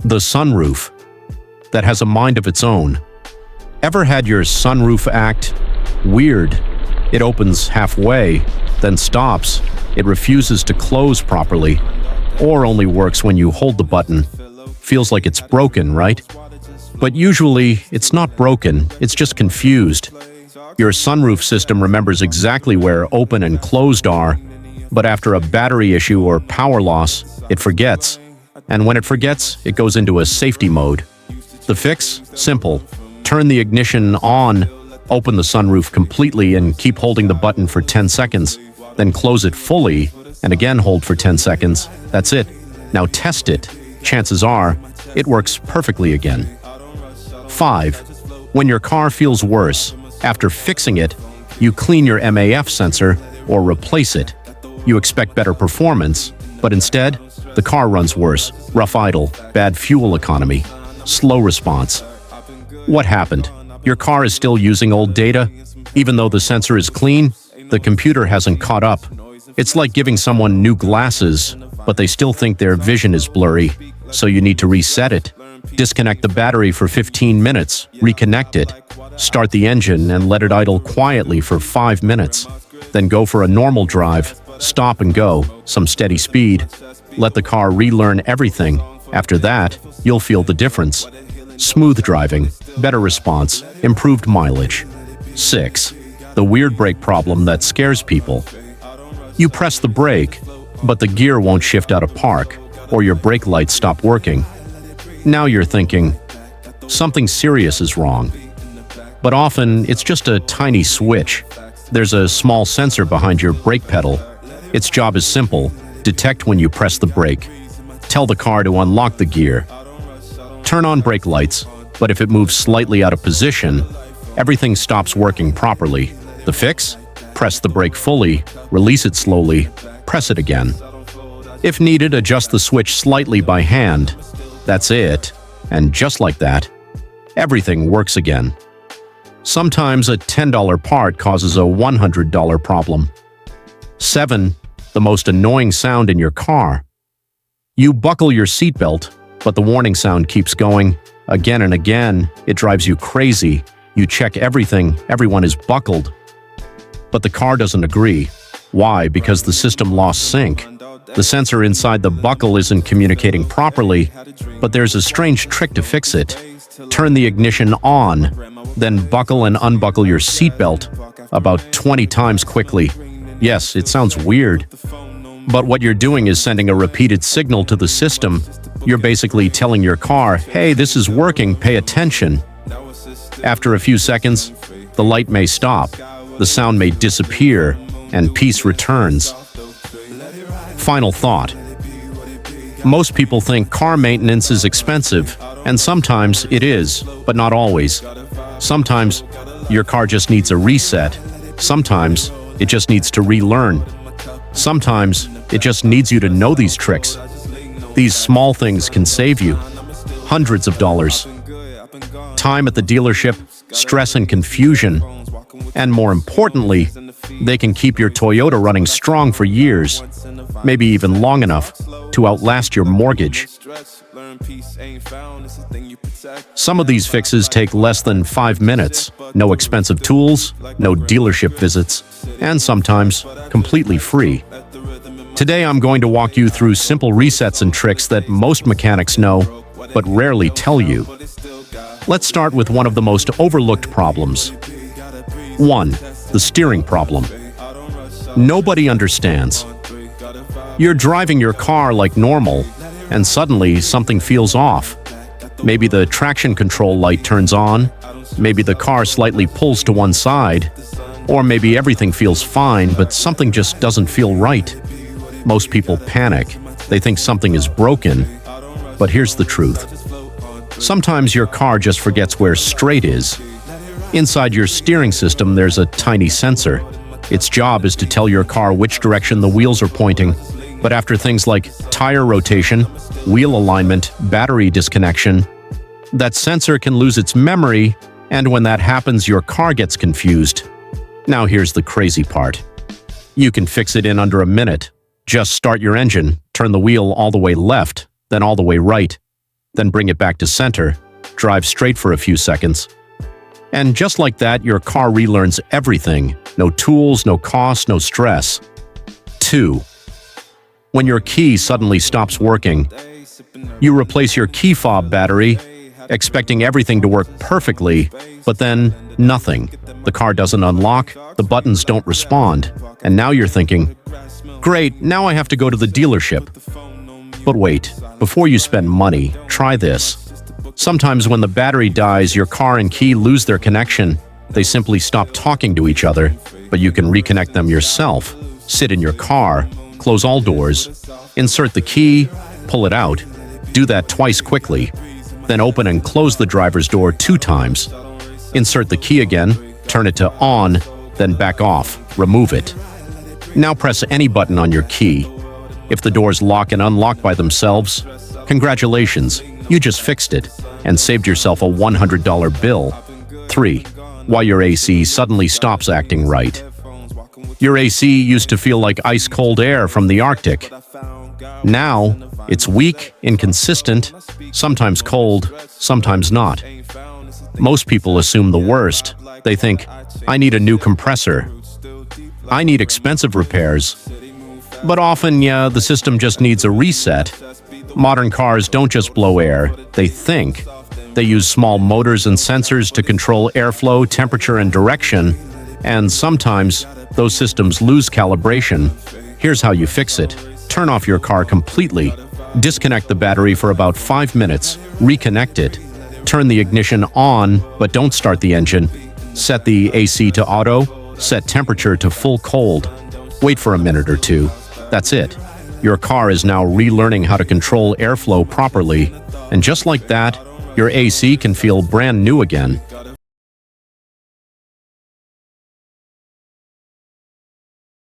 The sunroof, that has a mind of its own. Ever had your sunroof act weird? It opens halfway, then stops. It refuses to close properly, or only works when you hold the button. Feels like it's broken, right? But usually, it's not broken, it's just confused. Your sunroof system remembers exactly where open and closed are, but after a battery issue or power loss, it forgets. And when it forgets, it goes into a safety mode. The fix? Simple. Turn the ignition on, open the sunroof completely and keep holding the button for 10 seconds. Then close it fully, and again hold for 10 seconds. That's it. Now test it. Chances are, it works perfectly again. 5. When your car feels worse, after fixing it, you clean your MAF sensor or replace it. You expect better performance, but instead, the car runs worse, rough idle, bad fuel economy, slow response. What happened? Your car is still using old data? Even though the sensor is clean, the computer hasn't caught up. It's like giving someone new glasses, but they still think their vision is blurry, so you need to reset it. Disconnect the battery for 15 minutes, reconnect it, start the engine and let it idle quietly for 5 minutes. Then go for a normal drive, stop and go, some steady speed. Let the car relearn everything. After that, you'll feel the difference. Smooth driving, better response, improved mileage. 6. The weird brake problem that scares people. You press the brake, but the gear won't shift out of park, or your brake lights stop working. Now you're thinking, something serious is wrong. But often, it's just a tiny switch. There's a small sensor behind your brake pedal. Its job is simple: detect when you press the brake. Tell the car to unlock the gear. Turn on brake lights, but if it moves slightly out of position, everything stops working properly. The fix? Press the brake fully, release it slowly, press it again. If needed, adjust the switch slightly by hand. That's it. And just like that, everything works again. Sometimes a $10 part causes a $100 problem. 7. The most annoying sound in your car. You buckle your seatbelt, but the warning sound keeps going. Again and again, it drives you crazy. You check everything, everyone is buckled. But the car doesn't agree. Why? Because the system lost sync. The sensor inside the buckle isn't communicating properly, but there's a strange trick to fix it. Turn the ignition on, then buckle and unbuckle your seatbelt about 20 times quickly. Yes, it sounds weird, but what you're doing is sending a repeated signal to the system. You're basically telling your car, hey, this is working, pay attention. After a few seconds, the light may stop, the sound may disappear, and peace returns. Final thought. Most people think car maintenance is expensive, and sometimes it is, but not always. Sometimes your car just needs a reset. Sometimes it just needs to relearn. Sometimes it just needs you to know these tricks. These small things can save you hundreds of dollars. Time at the dealership, stress and confusion, and more importantly, they can keep your Toyota running strong for years, maybe even long enough to outlast your mortgage. Some of these fixes take less than 5 minutes, no expensive tools, no dealership visits, and sometimes completely free. Today I'm going to walk you through simple resets and tricks that most mechanics know, but rarely tell you. Let's start with one of the most overlooked problems. 1. The steering problem. Nobody understands. You're driving your car like normal, and suddenly something feels off. Maybe the traction control light turns on, maybe the car slightly pulls to one side, or maybe everything feels fine, but something just doesn't feel right. Most people panic. They think something is broken. But here's the truth. Sometimes your car just forgets where straight is. Inside your steering system, there's a tiny sensor. Its job is to tell your car which direction the wheels are pointing. But after things like tire rotation, wheel alignment, battery disconnection, that sensor can lose its memory, and when that happens, your car gets confused. Now here's the crazy part. You can fix it in under a minute. Just start your engine, turn the wheel all the way left, then all the way right. then bring it back to center, drive straight for a few seconds. And just like that, your car relearns everything. No tools, no cost, no stress. 2. When your key suddenly stops working, you replace your key fob battery, expecting everything to work perfectly, but then nothing. The car doesn't unlock, the buttons don't respond, and now you're thinking, great, now I have to go to the dealership. But wait, before you spend money, try this. Sometimes when the battery dies, your car and key lose their connection. They simply stop talking to each other, but you can reconnect them yourself. Sit in your car, close all doors, insert the key, pull it out. Do that twice quickly. Then open and close the driver's door 2 times. Insert the key again, turn it to on, then back off, remove it. Now press any button on your key. If the doors lock and unlock by themselves, congratulations, you just fixed it and saved yourself a $100 bill. 3. Why your AC suddenly stops acting right. Your AC used to feel like ice-cold air from the Arctic. Now, it's weak, inconsistent, sometimes cold, sometimes not. Most people assume the worst. They think, I need a new compressor. I need expensive repairs. But often, the system just needs a reset. Modern cars don't just blow air, they think. They use small motors and sensors to control airflow, temperature, and direction. And sometimes, those systems lose calibration. Here's how you fix it. Turn off your car completely. Disconnect the battery for about 5 minutes. Reconnect it. Turn the ignition on, but don't start the engine. Set the AC to auto. Set temperature to full cold. Wait for a minute or 2. That's it. Your car is now relearning how to control airflow properly. And just like that, your AC can feel brand new again.